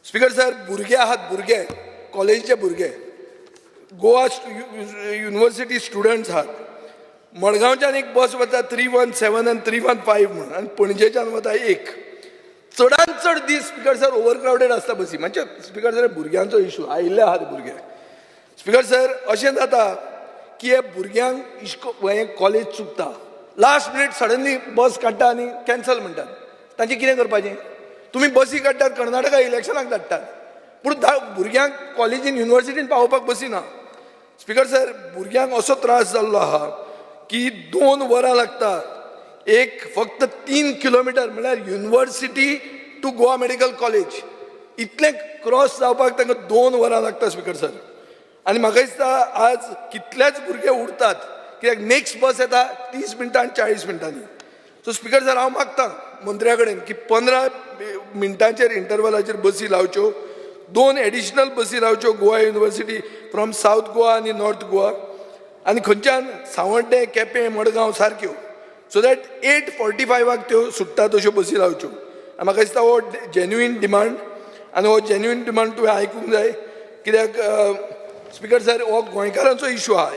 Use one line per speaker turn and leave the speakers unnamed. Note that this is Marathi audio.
स्पीकर सर, भुरगे आहात, भुरगे कॉलेजचे भुरगे, गोवा युनिव्हर्सिटी स्टुडंट्स आहात. मडगांवच्यान एक बस वता 317 आनी 315 म्हणून, आनी पणजेच्यान वता एक. चडांत चड दीस स्पीकर सर ओवर क्रावडेड आसता बसी. म्हणजे स्पीकर सर भुरग्यांचो इशू आयिल्ले आहात भुरगे. स्पीकर सर, अशें जाता की हे भुरग्यांक हे कॉलेज चुकता, लास्ट मिनीट सडनली बस काडटा आनी कॅन्सल म्हणटात. तांचें कितें करपाचें? तुमी बसी काडटात, कर्नाटका इलेक्शनाक धाडटात, पूण भुरग्यांक कॉलेजीन युनिव्हर्सिटीन पावोवपाक बसी ना. स्पीकर सर, भुरग्यांक असो त्रास जाल्लो आहा की 2 वरां लागतात. एक फक्त 3 किलोमिटर म्हळ्यार university to Goa medical college इतलें क्रॉस जावपाक तांकां 2 वरां लागता स्पीकर सर. आनी म्हाका दिसता आज कितलेच भुरगे उरतात, कित्याक नेक्स्ट बस येता 30 मिनटां आनी 40 मिनटांनी. सो स्पीकर सर, हांव मागतां मंत्र्या कडेन की 15 मिनटांचेर इंटरवलाचेर बसी लावच्यो, 2 एडिशनल बसी लावच्यो Goa university from south Goa आनी नॉर्थ गोवा, आनी खंयच्यान सावड्डे, केपें, मडगांव सारक्यो, सो दॅट 8:45 त्यो सुट्टा तश्यो बसी लावच्यो. म्हाका दिसता हो जेन्युइन डिमांड, आनी हो जेन्युइन डिमांड तुवें आयकूंक जाय, कित्याक स्पीकर सर, हो गोंयकारांचो इशू आहा.